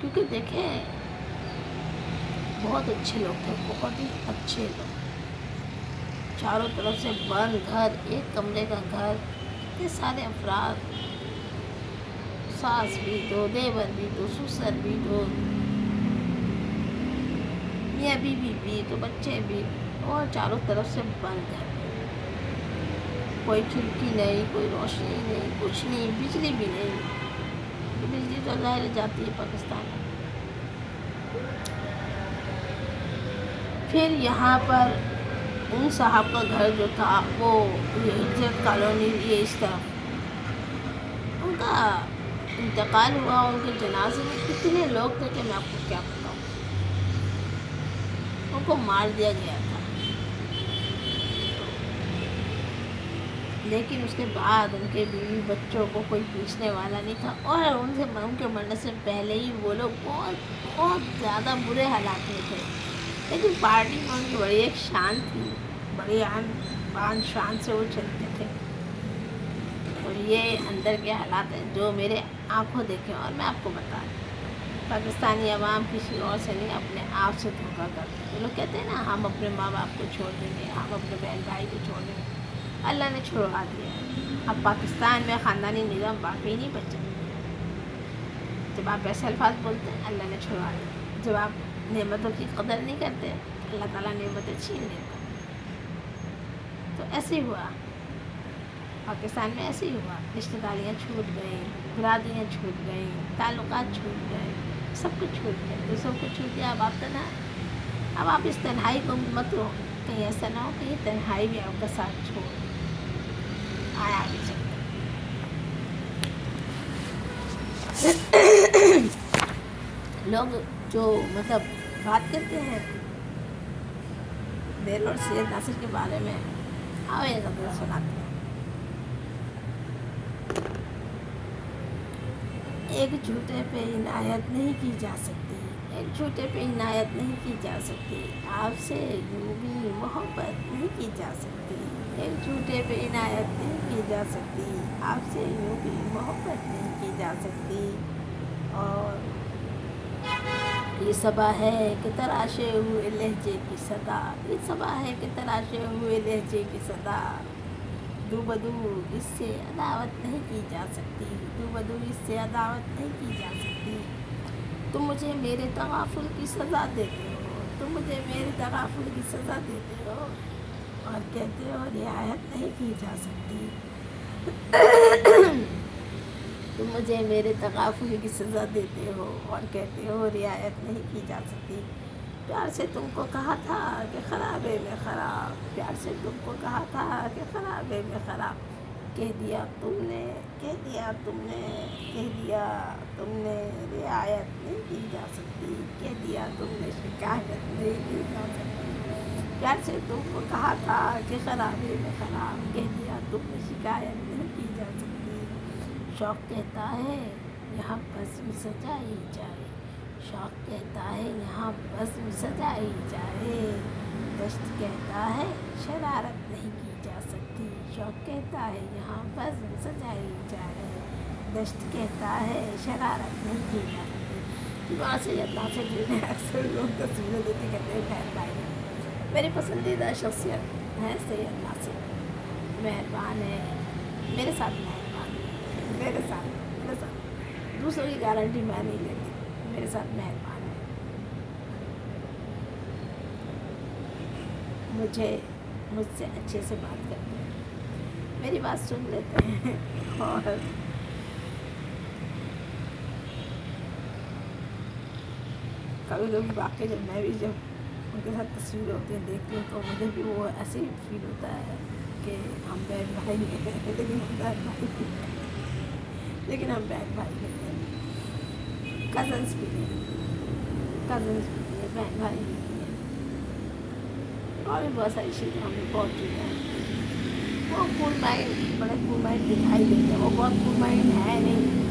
کیونکہ دیکھیں بہت اچھے لوگ تھے، بہت ہی اچھے لوگ، چاروں طرف سے بند گھر، ایک کمرے کا گھر، اتنے سارے افراد، ساس بھی دو، دیور بھی دو، سسر بھی دو، میاں بیوی بھی تو بچے بھی، اور چاروں طرف سے بند گھر، کوئی کھڑکی نہیں، کوئی روشنی نہیں، کچھ نہیں، بجلی بھی نہیں، بجلی تو ظاہر جاتی ہے پاکستان میں۔ پھر یہاں پر ان صاحب کا گھر جو تھا وہ یہ ہجرت کالونی، یہ اس طرف ان کا انتقال ہوا، ان کے جنازے میں اتنے لوگ تھے کہ میں آپ کو کیا بتاؤں، ان کو مار دیا گیا تھا، لیکن اس کے بعد ان کے بیوی بچوں کو کوئی پوچھنے والا نہیں تھا، اور ان کے مرنے سے پہلے ہی وہ لوگ بہت بہت زیادہ برے حالات میں تھے، لیکن پارٹی میں ان کی بڑی ایک شان تھی، بڑی بان شان سے وہ چلتے تھے۔ اور یہ اندر کے حالات ہیں جو میرے آنکھوں دیکھے، اور میں آپ کو بتا دوں پاکستانی عوام کسی اور سے نہیں، اپنے آپ سے دھوکہ کرتے ہیں۔ لوگ کہتے ہیں نا ہم اپنے ماں باپ کو چھوڑ دیں گے، ہم اپنے بہن بھائی کو چھوڑ دیں گے، اللہ نے چھوڑوا دیا ہے۔ اب پاکستان میں خاندانی نظام باقی نہیں بچا، جب آپ ایسے الفاظ بولتے ہیں اللہ نے چھوڑوا دیا، جب آپ نعمتوں کی قدر نہیں کرتے اللہ تعالیٰ نعمتیں چھین لیتا۔ تو ایسے ہی ہوا پاکستان میں، ایسے ہی ہوا، رشتہ داریاں چھوٹ گئیں، برادریاں چھوٹ گئیں، تعلقات چھوٹ گئے، سب کچھ چھوٹ گیا، دوسروں کو چھوٹ گیا، اب آپ تنہا، اب آپ اس تنہائی کو مت رو، کہیں ایسا نہ ہو کہ یہ تنہائی بھی آپ کا ساتھ چھوڑ آیا بھی چلتا۔ لوگ جو مطلب بات کرتے ہیں دیر اور سید ناصر کے بارے میں، آؤ ایک غزل سناتے ہیں۔ ایک جھوٹے پہ عنایت نہیں کی جا سکتی، ایک جھوٹے پہ عنایت نہیں کی جا سکتی، آپ سے یوں بھی محبت نہیں کی جا سکتی، ایک جھوٹے پہ عنایت نہیں کی جا سکتی، آپ سے یوں بھی محبت نہیں کی جا سکتی۔ اور یہ صبا ہے کہ تراشے ہوئے لہجے کی صدا، یہ صبا ہے کہ تراشے ہوئے لہجے کی صدا، دو بدو اس سے عداوت نہیں کی جا سکتی، دو بدو اس سے عداوت نہیں کی جا سکتی۔ تم مجھے میرے تغافل کی سزا دیتے ہو، تم مجھے میرے تغافل کی سزا دیتے ہو، اور کہتے ہو رعایت نہیں کی جا سکتی۔ تم مجھے میرے تغافل کی سزا دیتے ہو اور کہتے ہو رعایت نہیں کی جا سکتی۔ پیار سے تم کو کہا تھا کہ خرابے میں خراب، پیار سے تم کو کہا تھا کہ خرابے میں خراب، کہہ دیا تم نے، کہہ دیا تم نے، کہہ دیا تم نے رعایت نہیں کی جا سکتی، کہہ دیا تم نے شکایت نہیں کی جا سکتی۔ پیار سے تم کو کہا تھا کہ خرابے میں خراب، کہہ دیا تم نے شکایت نہیں کی جا سکتی۔ شوق کہتا ہے یہاں بزم سجائی جائے، شوق کہتا ہے یہاں بزم سجائی جائے، دشت کہتا ہے شرارت نہیں کی جا سکتی، شوق کہتا ہے یہاں بزم سجائی جائے، دشت کہتا ہے شرارت نہیں کی جا سکتی۔ وہاں سے اللہ سے جڑنے اکثر لوگ تصویریں دیتے کہتے ہیں خیر بھائی، میری پسندیدہ شخصیت ہے سید ناصر، مہربان ہے میرے ساتھ، مہربان ہے میرے ساتھ دوسروں کی گارنٹی میں نہیں لیتی، میرے ساتھ مہربان ہے، مجھ سے اچھے سے بات کرتے ہیں، میری بات سن لیتے ہیں، اور کبھی کبھی واقعی جب میں بھی جب ان کے ساتھ تصویر ہوتی ہیں دیکھتی ہوں تو مجھے بھی وہ ایسے ہی فیل ہوتا ہے کہ ہم بہن بھائی ہیں، لیکن ہم بہن بھائی نہیں ہیں، لیکن ہم بہن بھائی نہیں ہیں، کزنس بھی نہیں، کزنس بھی نہیں ہیں، بہن بھائی نہیں ہیں، اور بھی بہت ساری چیزیں ہم نے بہت چیزیں ہیں، وہ کول مائنڈ بڑے کول مائنڈ دکھائی دیتے ہیں، وہ بہت کول مائنڈ ہے نہیں۔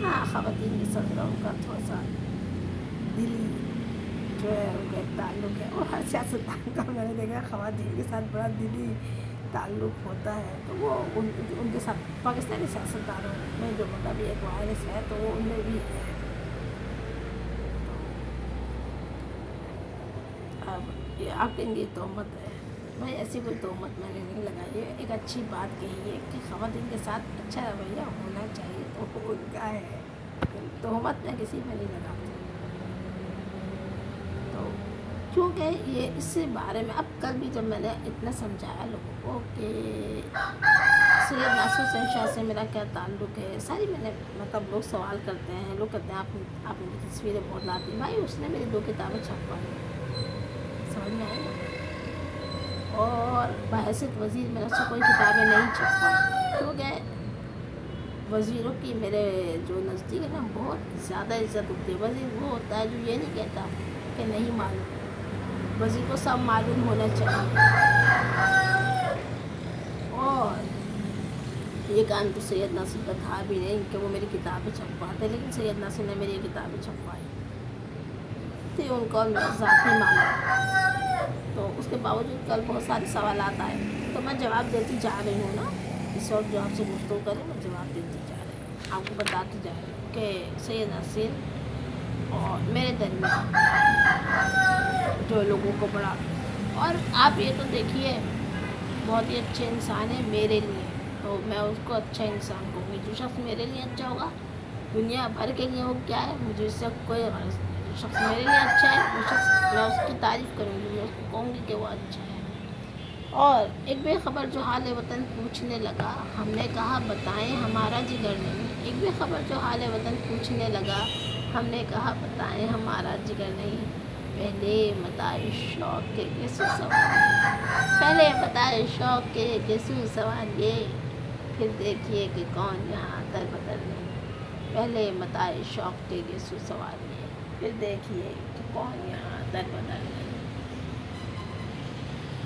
ہاں خواتین کے ساتھ ان کا تھوڑا سا دلی جو ہے ان کا ایک تعلق ہے، اور ہر سیاستدان کا میں نے دیکھا خواتین کے ساتھ بڑا دلی تعلق ہوتا ہے، تو وہ ان کے ساتھ پاکستانی سیاستدانوں میں جو مطلب ایک وائرس ہے تو وہ ان میں بھی ہے. اب یہ آپ کہیں گے تہمت ہے. بھائی ایسی کوئی تہمت میں نے نہیں لگائی ہے. ایک اچھی بات کہی ہے کہ خواتین کے ساتھ اچھا رویہ ہونا چاہیے تو وہ کیا ہے. تہمت میں کسی میں نہیں لگاتی. تو کیونکہ یہ اس بارے میں اب کل بھی جب میں نے اتنا سمجھایا لوگوں کو کہ سید ناصر حسین شاہ سے میرا کیا تعلق ہے، ساری میں نے مطلب لوگ سوال کرتے ہیں، لوگ کہتے ہیں آپ ان کی تصویریں بہت لاتی ہیں. بھائی اس نے میری 2 کتابیں چھپوائی، سمجھ میں آئی نا. اور بحیثیت وزیر میں نے اس سے کوئی کتابیں نہیں چھپوائی کیونکہ وزیروں کی میرے جو نزدیک ہے نا بہت زیادہ عزت ہوتی ہے. وزیر وہ ہوتا ہے جو یہ نہیں کہتا کہ نہیں معلوم. وزیر کو سب معلوم ہونا چاہیے. اور یہ کام تو سید ناصر کا تھا بھی نہیں کہ وہ میری کتابیں چھپواتے، لیکن سید ناصر نے میری کتابیں چھپوائی تھی ان کو ذاتی معلوم. تو اس کے باوجود کل بہت سارے سوالات آئے تو میں جواب دیتی جا رہی ہوں نا. اس وقت جو آپ سے گفتگو کریں میں جواب دیتی جا رہی ہوں، آپ کو بتاتی جا رہی ہوں کہ سید ناصر اور میرے درمیان جو لوگوں کو بڑا. اور آپ یہ تو دیکھیے بہت ہی اچھے انسان ہیں میرے لیے، تو میں اس کو اچھا انسان کہوں گی. جو شخص میرے لیے اچھا ہوگا دنیا بھر کے لیے وہ کیا ہے مجھے اس سے کوئی غرض نہیں. جو شخص میرے لیے اچھا ہے وہ شخص میں اس کی تعریف کروں گی، میں اس کو کہوں گی کہ وہ اچھا ہے. اور ایک بے خبر جو حال وطن پوچھنے لگا، ہم نے کہا بتائیں ہمارا جگر نہیں. ایک بے خبر جو حال وطن پوچھنے لگا، ہم نے کہا بتائیں ہمارا جگر نہیں. پہلے متاع شوق کے گیسو سوال، پہلے متاع شوق کے گیسو سوال یہ، پھر دیکھیے کہ کون یہاں در بدر نہیں. پہلے متاع شوق کے گیسو سوال یہ، پھر دیکھیے کہ کون یہاں در بدر نہیں.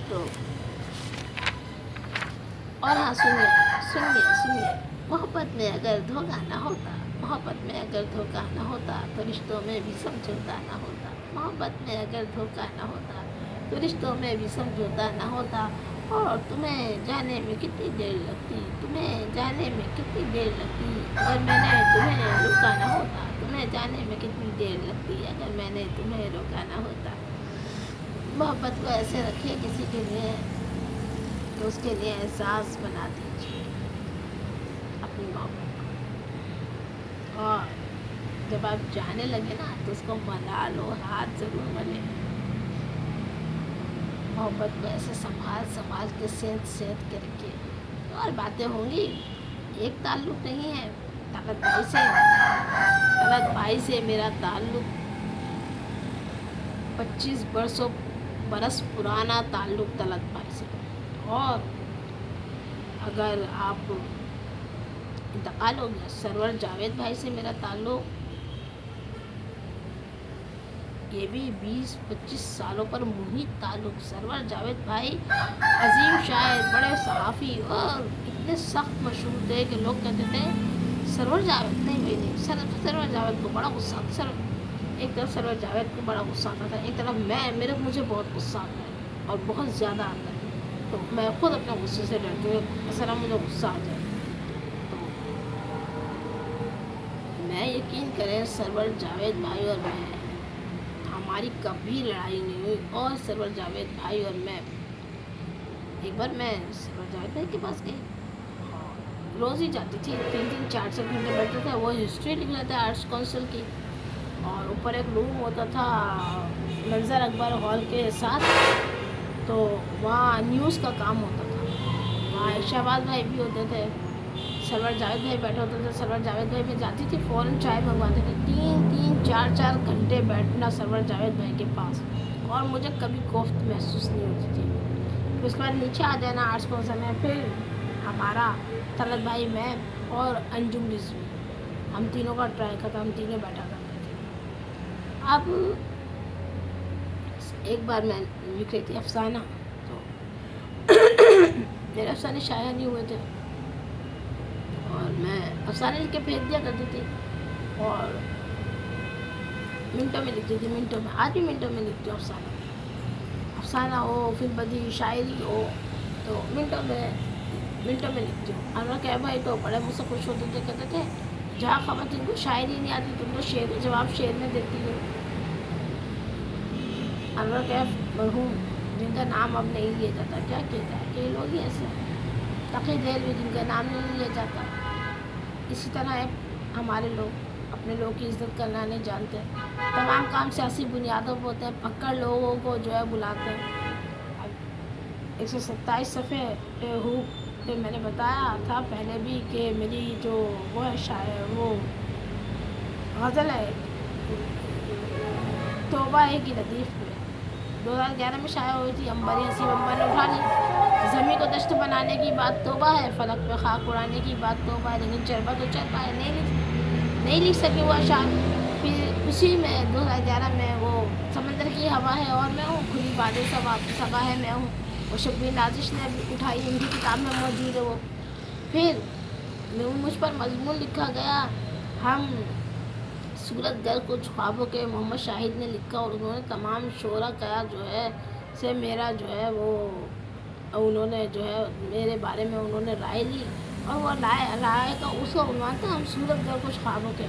تو اور ہاں سنیے محبت میں اگر دھوکہ نہ ہوتا، محبت میں اگر دھوکہ نہ ہوتا تو رشتوں میں بھی سمجھوتا نہ ہوتا. محبت میں اگر دھوکہ نہ ہوتا تو رشتوں میں بھی سمجھوتا نہ ہوتا. اور تمہیں جانے میں کتنی دیر لگتی، تمہیں جانے میں کتنی دیر لگتی اگر میں نے تمہیں روکا نہ ہوتا. تمہیں جانے میں کتنی دیر لگتی اگر میں نے تمہیں روکا نہ ہوتا. محبت کو ایسے رکھیے کسی کے لیے تو اس کے لیے احساس بنا دیجیے اپنی محبت کو. اور جب آپ جانے لگے نا تو اس کو ملا لو، ہاتھ ضرور ملے. محبت کو ایسے سنبھال کے سینت کے رکھیے. اور باتیں ہوں گی. ایک تعلق نہیں ہے طلعت بھائی سے میرا تعلق 25 برس پرانا تعلق طلعت بھائی سے. اور اگر آپ انتقال ہو گیا سرور جاوید بھائی سے میرا تعلق یہ بھی 20-25 سالوں پر محیط تعلق. سرور جاوید بھائی عظیم شاعر، بڑے صحافی اور اتنے سخت مشہور تھے کہ لوگ کہتے تھے سرور جاوید نہیں سرور جاوید کو بڑا غصہ آتا. ایک طرف سرور جاوید کو بڑا غصہ آتا تھا، ایک طرف مجھے بہت غصہ آتا ہے اور بہت زیادہ آتا ہے. تو میں خود اپنے غصے سے ڈرتی ہوں اصل مجھے غصہ آ جائے. تو میں یقین کریں سرور جاوید بھائی اور میں ہماری کبھی لڑائی نہیں ہوئی. اور سرور جاوید بھائی اور میں ایک بار میں سرور جاوید بھائی کے پاس گئی، روز ہی جاتی تھی، 3-4 گھنٹے بیٹھتے تھے. وہ ہسٹری لکھ رہے تھے آرٹس کونسل کی، اور اوپر ایک روم ہوتا تھا منظر اکبر ہال کے ساتھ. تو وہاں نیوز کا کام ہوتا تھا. وہاں شہباز بھائی بھی ہوتے تھے، سرور جاوید بھائی بیٹھے ہوتے تھے. سرور جاوید بھائی میں جاتی تھی فوراً چائے منگواتے تھے. 3-4 گھنٹے بیٹھنا سرور جاوید بھائی کے پاس، اور مجھے کبھی کوفت محسوس نہیں ہوتی تھی. پھر اس کے بعد نیچے آ جانا آرٹس کونسل میں. پھر ہمارا طلعت بھائی، میں اور انجم رضوی، ہم تینوں کا ٹرائل تھا، ہم تینوں بیٹھا کرتے تھے. اب ایک بار میں لکھ رہی تھی افسانہ، تو میرے افسانے شائع نہیں ہوئے تھے اور میں افسانے لکھ کے بھیج دیا کرتی تھی. اور منٹوں میں لکھتی تھی، منٹوں میں. آج بھی منٹوں میں لکھتی ہوں. افسانہ ہو، پھر بدی شاعری ہو تو منٹوں میں منٹوں میں لکھتی ہوں. اور میں کہا بھائی تو بڑے مجھ سے خوش ہوتے تھے, کہتے تھے جہاں خواتین کو شاعری نہیں آتی تم تو شعر کا جواب شعر میں دیتی ہو. انور کیف مرحوم جن کا نام اب نہیں لیا جاتا, کیا کیا جائے کہ یہ لوگ ہی ایسے ہیں. تقی دہلوی جن کا نام نہیں لیا جاتا. اسی طرح ہے ہمارے لوگ اپنے لوگ کی عزت کرنا نہیں جانتے. تمام کام سیاسی بنیادوں پر ہوتے ہیں, پکڑ لوگوں کو جو ہے بلاتے ہیں. 127 صفحے پہ میں نے بتایا تھا پہلے بھی کہ میری جو وہ ہے شاعر وہ غزل ہے توبہ ہے کی لطیف پہ 2011 میں شائع ہوئی تھی. امبری حسیب امبر نے اٹھا لی. زمین کو دشت بنانے کی بات توبہ ہے, فلک پہ خاک اڑانے کی بات توبہ ہے, لیکن چربا تو چربا ہے, نہیں لکھ سکے وہ اشعار. پھر اسی میں 2011 میں وہ سمندر کی ہوا ہے اور میں ہوں, کھلی بادیں صبا ہے میں ہوں, وہ شبیر نازش نے اٹھائی, ان کی کتاب میں موجود ہے وہ. پھر مجھ پر مضمون لکھا گیا, ہم صورت گر کچھ خوابوں کے, محمد شاہد نے لکھا, اور انہوں نے تمام شرکاء جو ہے سے میرا جو ہے وہ انہوں نے جو ہے میرے بارے میں انہوں نے رائے لی. اور وہ رائے کا اس کا عنوان تھا ہم صورت گر کچھ خوابوں کے.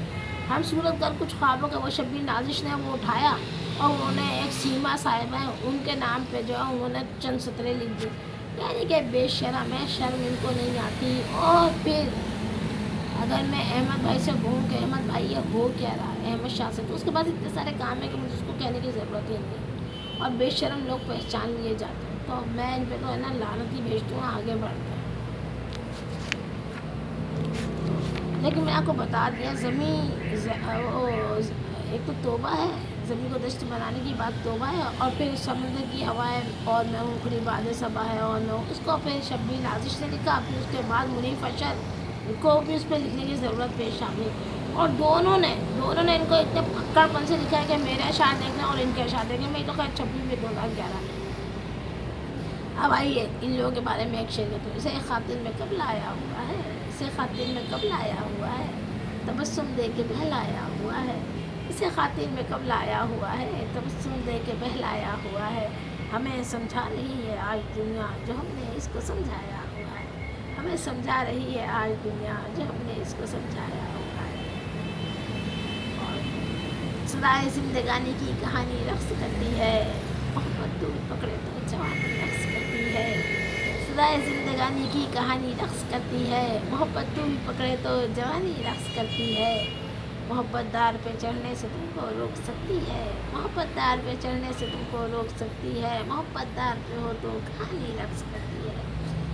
ہم صورت گر کچھ خوابوں کے, وہ شبیر نازش نے وہ اٹھایا اور انہوں نے ایک سیما صاحبہ ہیں ان کے نام پہ جو ہے انہوں نے چند سطریں لکھ دی. یعنی کہ بے شرم ہے, شرم ان کو نہیں آتی. اور پھر اگر میں احمد بھائی سے کہوں کہ احمد بھائی یہ ہو کیا رہا ہے احمد شاہ سے, تو اس کے بعد اتنے سارے کام ہیں کہ مجھے اس کو کہنے کی ضرورت ہی نہیں. اور بے شرم لوگ پہچان لیے جاتے ہیں, تو میں ان پہ تو ہے نا لعنت ہی بھیجتی ہوں, آگے بڑھتے ہیں. لیکن میں آپ کو بتا دیا زمین ایک تو توبہ ہے, زمین کو دشت بنانے کی بات توبہ ہے, اور پھر سمندر کی ہوائیں اور میں ہوں, کھلی بادیں صبا ہے اور میں ہوں, اس کو پھر شبیر نازش نے لکھا. پھر اس کے بعد منیف اشر کو بھی اس پہ لکھنے کی ضرورت پیش آ گئی, اور دونوں نے ان کو اتنے پکڑ پن سے لکھا ہے کہ میرے اشعار دیکھیں اور ان کے اشعار دیکھیں. میں تو خیر 26 میں 2011. اب آئیے ان لوگوں کے بارے میں ایک شعر تو اسے خاطر میں کب لایا ہوا ہے, اسے خاطر میں کب لایا ہوا ہے, تبسم دے کے بہلایا ہوا ہے. اسے خاطر میں کب لایا ہوا ہے, تبسم دے کے بہلایا ہوا ہے. ہمیں سمجھا رہی ہے آج دنیا جو ہم نے اس کو سمجھایا ہوا ہے. ہمیں سمجھا رہی ہے آج دنیا جو ہم نے اس کو سمجھایا ہوا ہے. اور صدائے زندگانی کی کہانی رقص کرتی ہے, محبت تو پکڑے تو جوانی رقص کرتی ہے. صدائے زندگانی کی کہانی رقص کرتی ہے, محبت تو پکڑے تو جوانی رقص کرتی ہے. محبت دار پہ چڑھنے سے تم کو روک سکتی ہے, محبت دار پہ چڑھنے سے تم کو روک سکتی ہے. محبت دار پہ ہو تو کہانی رقص کرتی ہے,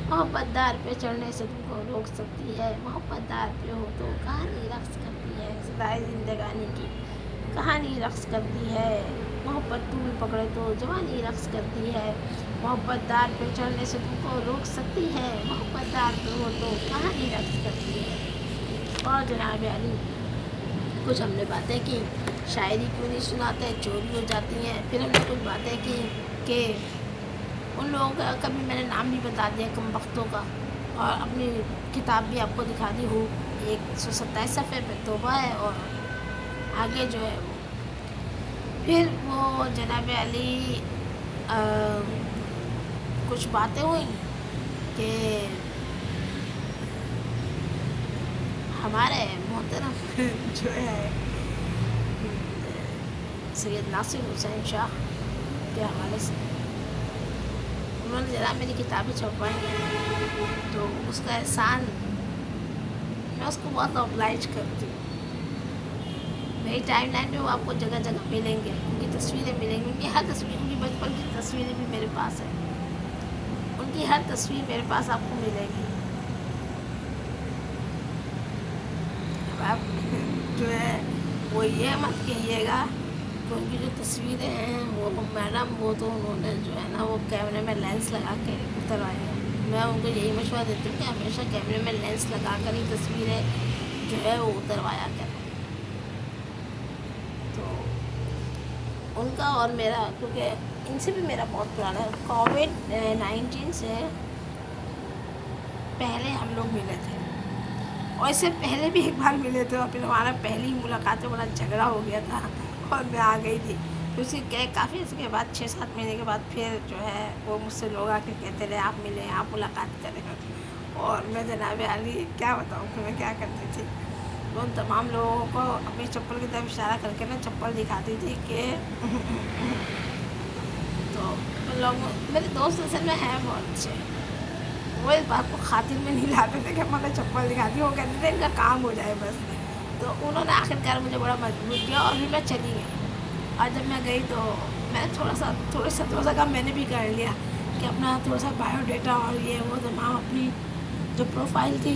محبت دار پہ چڑھنے سے تم کو روک سکتی ہے. محبت دار پہ ہو تو کہانی رقص کرتی ہے. صدائے زندگانی کی کہانی رقص کرتی ہے, محبت طول پکڑے تو جوانی رقص کرتی ہے. محبت دار پہ چڑھنے سے تم کو روک سکتی ہے, محبت دار پہ ہو تو کہانی رقص کرتی ہے. اور جناب علی کچھ ہم نے باتیں کی, شاعری کیوں نہیں سناتے, چوری ہو جاتی ہیں. پھر ہم نے کچھ باتیں کی کہ ان لوگوں کا کبھی میں نے نام بھی بتا دیا کم بختوں کا, اور اپنی کتاب بھی آپ کو دکھا دی ہوں. 127 صفحے پہ توبہ ہے, اور آگے جو ہے وہ پھر وہ جناب علی کچھ باتیں ہوئیں کہ ہمارے محترم جو ہے سید ناصر حسین شاہ کے حوالے سے انہوں نے ذرا میری کتابیں چھپوائی ہیں, تو اس کا احسان میں اس کو بہت اوبلائج کرتی ہوں. میری ٹائم لائن میں وہ آپ کو جگہ جگہ ملیں گے, ان کی تصویریں ملیں گی, ان کی ہر تصویر, ان کی بچپن کی تصویریں بھی میرے پاس ہیں, ان کی ہر تصویر میرے پاس آپ کو ملے گی. اب آپ جو ہے وہ یہ مت کہیے گا کہ ان کی جو تصویریں ہیں وہ میڈم وہ تو انہوں نے جو ہے نا وہ کیمرے میں لینس لگا کے اتروائی ہے. میں ان کو یہی مشورہ دیتی ہوں کہ ہمیشہ کیمرے میں لینس لگا کر ہی تصویریں جو ہے وہ اتروایا کریں. تو ان کا اور میرا, کیونکہ ان سے بھی میرا بہت پرانا ہے, کووڈ-19 سے پہلے ہم لوگ ملے تھے, اور اس سے پہلے بھی ایک بار ملے تھے, اور پھر ہمارا پہلی ملاقات میں بڑا جھگڑا ہو گیا تھا اور میں آ گئی تھی. پھر اسی کافی اس کے بعد 6-7 مہینے کے بعد پھر جو ہے وہ مجھ سے لوگ آ کے کہتے رہے آپ ملیں, آپ ملاقات کریں, اور میں جناب عالی کیا بتاؤں کہ میں کیا کرتی تھی، میں ان تمام لوگوں کو اپنی چپل کی طرف اشارہ کر کے نا چپل دکھاتی تھی کہ تو لوگ میرے دوست اصل میں ہیں بہت اچھے، وہ اس بات کو خاطر میں نہیں لاتے تھے کہ میں چپل دکھاتی ہوں، وہ کہتے تھے ان کا کام ہو جائے بس. تو انہوں نے آخر کار مجھے بڑا مجبور کیا اور پھر میں چلی گئی. اور جب میں گئی تو میں تھوڑا سا کام میں نے بھی کر لیا کہ اپنا تھوڑا سا بایو ڈیٹا اور یہ وہ تمام اپنی جو پروفائل تھی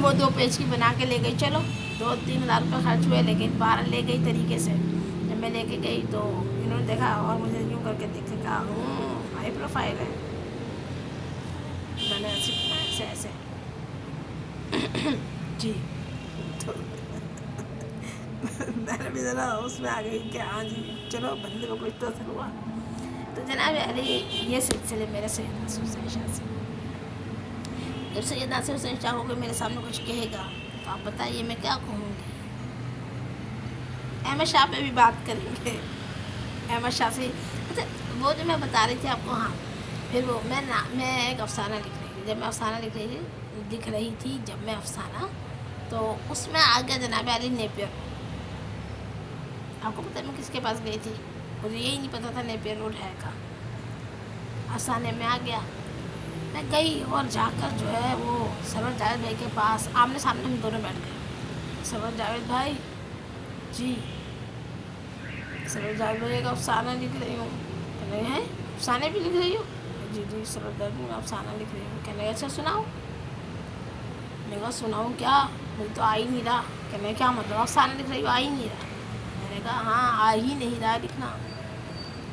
وہ 2 پیج کی بنا کے لے گئی. چلو 2-3 ہزار روپے خرچ ہوئے لیکن باہر لے گئی طریقے سے. جب میں لے کے گئی تو انہوں نے دیکھا اور مجھے یوں کر کے دیکھ کے کہا ہائی پروفائل ہے. میں نے ایسے جی تو میں نے بھی ذرا اس میں آ گئی کہ ہاں جی چلو بندے کو کچھ تو اثر ہوا. تو جناب علی یہ سلسلے میرے سید ناصر حسین شاہ سے. جب سید ناصر حسین شاہ ہو کے میرے سامنے کچھ کہے گا تو آپ بتائیے میں کیا کہوں گی. احمد شاہ پہ بھی بات کریں گے. احمد شاہ سے اچھا وہ جو میں بتا رہی تھی آپ کو. ہاں پھر وہ میں ایک افسانہ لکھ رہی تھی. جب میں افسانہ لکھ رہی تھی جب میں افسانہ تو اس میں آ گیا جناب علی نیپیر. آپ کو پتہ ہے میں کس کے پاس گئی تھی؟ مجھے یہی نہیں پتا تھا نیپیر روڈ ہے کا. افسانے میں آ گیا. میں گئی اور جا کر جو ہے وہ سرور جاوید بھائی کے پاس آمنے سامنے ہم دونوں بیٹھ گئے. سرور جاوید بھائی جی سرور جاوید بھائی کا افسانہ لکھ رہی ہوں. کہنے ہیں افسانے بھی لکھ رہی ہو؟ جی سرور جاوید میں افسانہ لکھ رہی ہوں. کہنے اچھا سناؤ. میں کہا سناؤں کیا مجھے تو آ ہی نہیں رہا. کہنے کیا مطلب افسانہ لکھ رہی ہو آ ہی نہیں رہا. میں نے کہا ہاں آ ہی نہیں رہا لکھنا.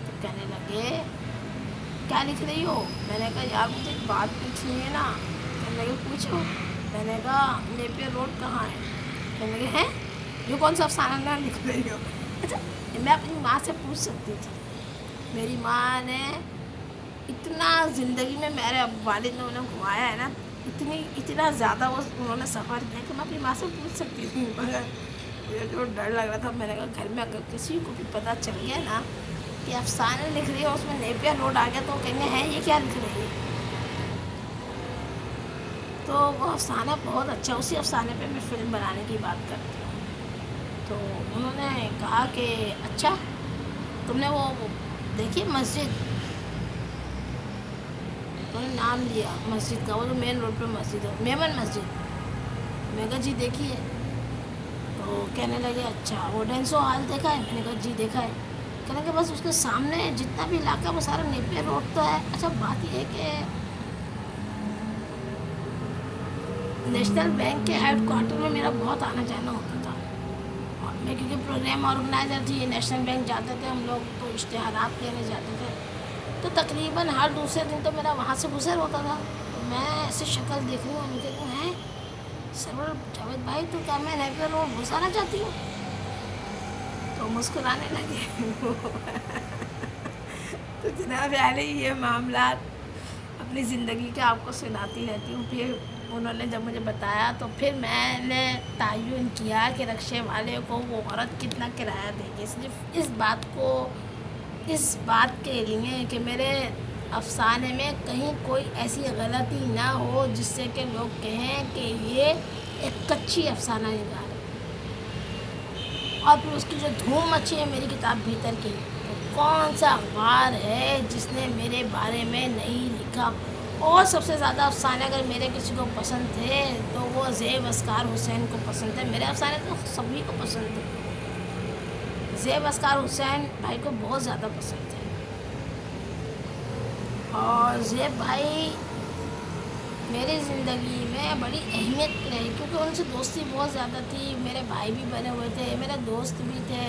تو کہنے لگے کیا لکھ رہی ہو؟ میں نے کہا یار مجھے ایک بات پوچھنی ہے نا. کہنے لگے پوچھو. میں نے کہا نیپیر روڈ کہاں ہے؟ کہنے لگے ہیں یہ کون سا افسانہ نہ لکھ رہی ہو. اچھا میں اپنی ماں سے پوچھ سکتی تھی. میری ماں نے اتنا زندگی میں میرے والد نے انہیں گھمایا ہے نا اتنا زیادہ وہ انہوں نے سفر کیا کہ میں اپنی ماں سے پوچھ سکتی تھی. مگر مجھے جو ڈر لگ رہا تھا میں نے کہا گھر میں اگر کسی کو بھی پتہ چل گیا نا کہ افسانے لکھ رہی ہے اس میں نیپیر روڈ آ گیا تو کہیں گے ہیں یہ کیا لکھ رہی ہے. تو وہ افسانہ بہت اچھا. اسی افسانے پہ میں فلم بنانے کی بات کرتی ہوں. تو انہوں نے کہا کہ اچھا تم نے وہ دیکھی مسجد. انہوں نے نام لیا مسجد کا. وہ جو مین روڈ پہ مسجد ہے میمن مسجد. میں کہا جی دیکھی ہے. تو کہنے لگے اچھا وہ ڈینسو ہال دیکھا ہے؟ میں نے کہا جی دیکھا ہے. کہنے کہ بس اس کے سامنے جتنا بھی علاقہ وہ سارا نیپیر روڈ تو ہے. اچھا بات یہ ہے کہ نیشنل بینک کے ہیڈ کوارٹر میں میرا بہت آنا جانا ہوتا تھا. اور میں کیونکہ پروگرام آرگنائزر تھی نیشنل بینک جاتے تھے ہم لوگ تو اشتہارات لینے جاتے تھے. تو تقریباً ہر دوسرے دن تو میرا وہاں سے گزر ہوتا تھا. تو میں ایسی شکل دیکھ رہی ہوں مجھے کہوں ہیں سرور جاوید بھائی تو کیا میں نیپیر روڈ گزارنا چاہتی ہوں؟ تو مسکرانے لگے. تو جناب علی یہ معاملات اپنی زندگی کے آپ کو سناتی رہتی ہوں. پھر انہوں نے جب مجھے بتایا تو پھر میں نے تعین کیا کہ رکشے والے کو وہ عورت کتنا کرایہ دے گی. صرف اس بات کے لیے کہ میرے افسانے میں کہیں کوئی ایسی غلطی نہ ہو جس سے کہ لوگ کہیں کہ یہ ایک کچی افسانہ نگار ہے. اور پھر اس کی جو دھوم مچی ہے میری کتاب بھیتر کی تو کون سا اخبار ہے جس نے میرے بارے میں نہیں لکھا. اور سب سے زیادہ افسانے اگر میرے کسی کو پسند تھے تو وہ زیب اسکار حسین کو پسند ہے. میرے افسانے تو سبھی کو پسند تھے. زیب اسکار حسین بھائی کو بہت زیادہ پسند ہے. اور زیب بھائی میری زندگی میں بڑی اہمیت رہی کیونکہ ان سے دوستی بہت زیادہ تھی. میرے بھائی بھی بنے ہوئے تھے میرے دوست بھی تھے.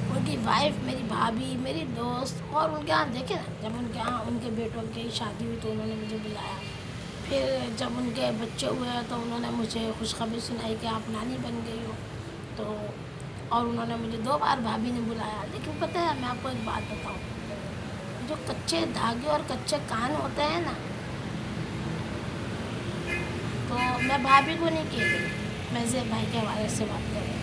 ان کی وائف میری بھابھی میری دوست. اور ان کے یہاں دیکھیں نا جب ان کے یہاں ان کے بیٹوں کی شادی ہوئی تو انہوں نے مجھے بلایا. پھر جب ان کے بچے ہوئے تو انہوں نے مجھے خوشخبری سنائی کہ آپ نانی بن گئی ہو. تو اور انہوں نے مجھے 2 بار بھابھی نے بلایا. لیکن پتہ ہے میں آپ کو ایک بات بتاؤں جو کچے دھاگے اور کچے کان ہوتے ہیں نا تو میں بھابھی کو نہیں کہہ رہی میں زیب بھائی کے حوالے سے بات کر رہی ہوں.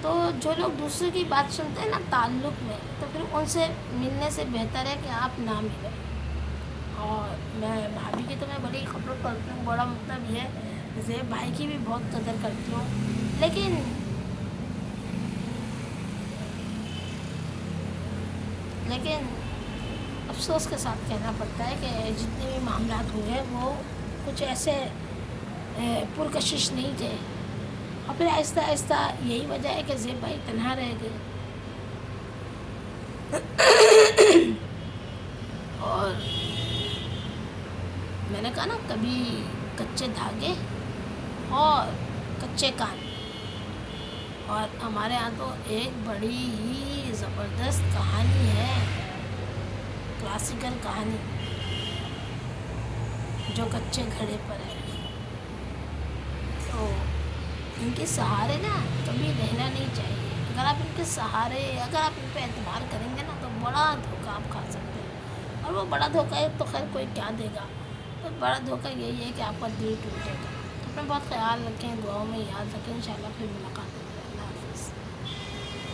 تو جو لوگ دوسرے کی بات سنتے ہیں نا تعلق میں تو پھر ان سے ملنے سے بہتر ہے کہ آپ نہ ملیں. اور میں بھابھی کی تو میں بڑی قدر کرتی ہوں، بڑا مطلب یہ زیب بھائی کی بھی بہت قدر کرتی ہوں، لیکن افسوس کے ساتھ کہنا پڑتا ہے کہ جتنے بھی معاملات ہوئے وہ کچھ ایسے پرکشش نہیں تھے، اور پھر آہستہ آہستہ یہی وجہ ہے کہ زیب بھائی تنہا رہ گئے۔ اور میں نے کہا نا، کبھی کچے دھاگے اور کچے کان، اور ہمارے یہاں تو ایک بڑی ہی زبردست کہانی ہے، کلاسیکل کہانی جو کچے گھڑے پر ہے۔ تو ان کے سہارے نا کبھی رہنا نہیں چاہیے۔ اگر آپ ان کے سہارے، اگر آپ ان پہ اعتبار کریں گے نا تو بڑا دھوکہ آپ کھا سکتے ہیں، اور وہ بڑا دھوکہ ہے تو خیر کوئی کیا دے گا، تو بڑا دھوکہ یہی ہے کہ آپ کا دل ٹوٹے گا۔ اپنا بہت خیال رکھیں، دعاؤں میں یاد رکھیں، انشاءاللہ پھر ملاقات ہوگی۔